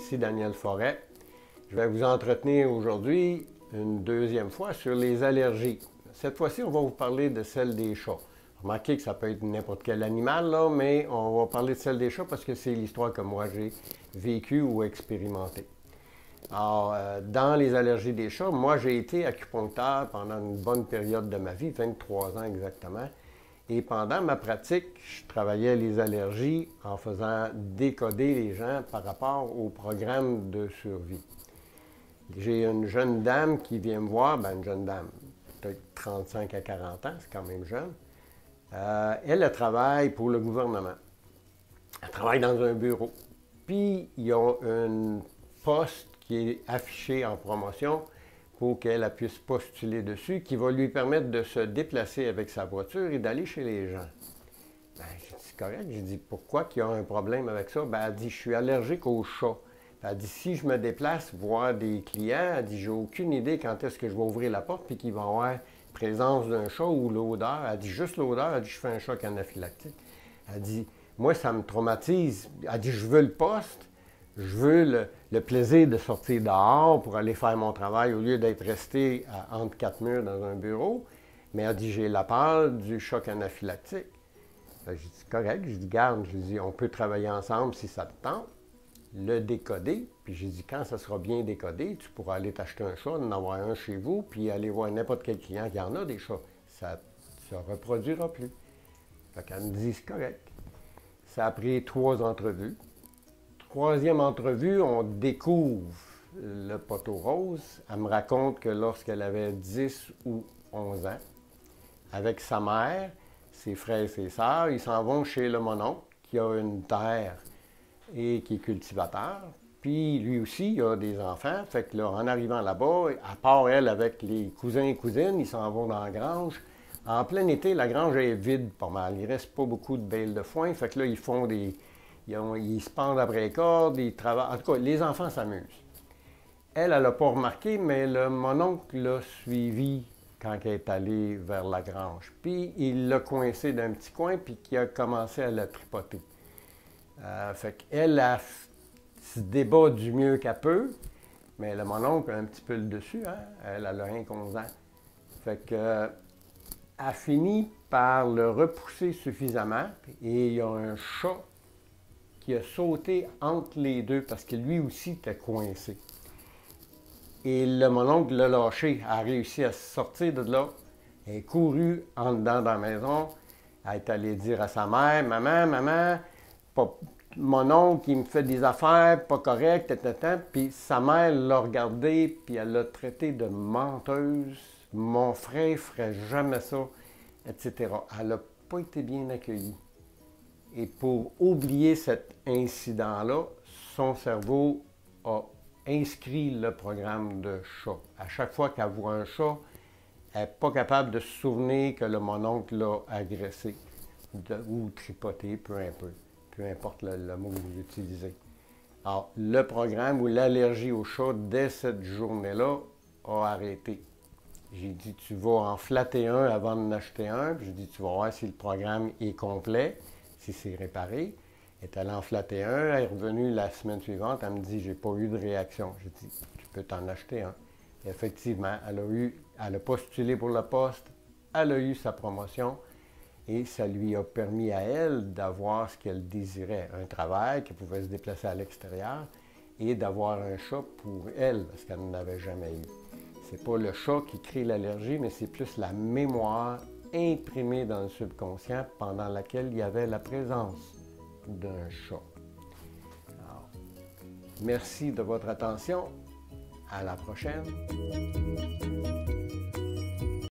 Ici Daniel Forêt. Je vais vous entretenir aujourd'hui une deuxième fois sur les allergies. Cette fois-ci, on va vous parler de celle des chats. Remarquez que ça peut être n'importe quel animal, là, mais on va parler de celle des chats parce que c'est l'histoire que moi j'ai vécue ou expérimentée. Alors, dans les allergies des chats, moi j'ai été acupuncteur pendant une bonne période de ma vie, 23 ans exactement. Et pendant ma pratique, je travaillais les allergies en faisant décoder les gens par rapport au programme de survie. J'ai une jeune dame qui vient me voir, une jeune dame, peut-être 35 à 40 ans, c'est quand même jeune. Elle travaille pour le gouvernement. Elle travaille dans un bureau. Puis, ils ont un poste qui est affiché en promotion pour qu'elle puisse postuler dessus, qui va lui permettre de se déplacer avec sa voiture et d'aller chez les gens. J'ai dit, c'est correct. J'ai dit, pourquoi qu'il y a un problème avec ça? Elle dit, je suis allergique aux chats. Elle dit, si je me déplace voir des clients, elle dit, j'ai aucune idée quand est-ce que je vais ouvrir la porte puis qu'il va y avoir présence d'un chat ou l'odeur. Elle dit, juste l'odeur, elle dit, je fais un choc anaphylactique. Elle dit, moi, ça me traumatise. Elle dit, je veux le poste. Je veux le plaisir de sortir dehors pour aller faire mon travail au lieu d'être resté entre quatre murs dans un bureau. Mais elle dit, j'ai la peur du choc anaphylactique. J'ai dit, c'est correct. J'ai dit, garde, j'ai dit, on peut travailler ensemble si ça te tente. Le décoder. Puis j'ai dit, quand ça sera bien décodé, tu pourras aller t'acheter un chat, en avoir un chez vous, puis aller voir n'importe quel client qui en a des chats. Ça ne se reproduira plus. Fait qu'elle me dit, c'est correct. Ça a pris 3 entrevues. Troisième entrevue, on découvre le poteau rose. Elle me raconte que lorsqu'elle avait 10 ou 11 ans, avec sa mère, ses frères et ses sœurs, ils s'en vont chez le mononcle qui a une terre et qui est cultivateur. Puis lui aussi, il a des enfants. Fait que là, en arrivant là-bas, à part elle avec les cousins et cousines, ils s'en vont dans la grange. En plein été, la grange est vide pas mal. Il ne reste pas beaucoup de bêles de foin. Fait que là, ils font des... Ils se pendent après les cordes, ils travaillent. En tout cas, les enfants s'amusent. Elle n'a pas remarqué, mais mon oncle l'a suivi quand elle est allée vers la grange. Puis il l'a coincé d'un petit coin, puis qui a commencé à la tripoter. Fait qu'elle se débat du mieux qu'elle peut, mais mon oncle a un petit peu le dessus, hein? Elle a rien qu'11 ans. Fait que a fini par le repousser suffisamment, et il y a un chat qui a sauté entre les deux parce que lui aussi était coincé. Et mon oncle l'a lâché, a réussi à sortir de là, elle est courue en dedans dans la maison, elle est allée dire à sa mère, « Maman, mon oncle il me fait des affaires pas correctes, etc. » Puis sa mère l'a regardé, puis elle l'a traité de menteuse, « Mon frère ne ferait jamais ça, etc. » Elle n'a pas été bien accueillie. Et pour oublier cet incident-là, son cerveau a inscrit le programme de chat. À chaque fois qu'elle voit un chat, elle n'est pas capable de se souvenir que mon oncle l'a agressé ou tripoté, peu importe le mot que vous utilisez. Alors, le programme ou l'allergie au chat, dès cette journée-là, a arrêté. J'ai dit, tu vas en flatter un avant d'en acheter un. Puis j'ai dit, tu vas voir si le programme est complet. Si c'est réparé, elle est allée en flatter un, elle est revenue la semaine suivante, elle me dit, j'ai pas eu de réaction. J'ai dit, tu peux t'en acheter un. Et effectivement, elle a postulé pour le poste, elle a eu sa promotion et ça lui a permis à elle d'avoir ce qu'elle désirait, un travail, qu'elle pouvait se déplacer à l'extérieur et d'avoir un chat pour elle, parce qu'elle n'en avait jamais eu. C'est pas le chat qui crée l'allergie, mais c'est plus la mémoire imprimée dans le subconscient pendant laquelle il y avait la présence d'un chat. Alors, merci de votre attention. À la prochaine.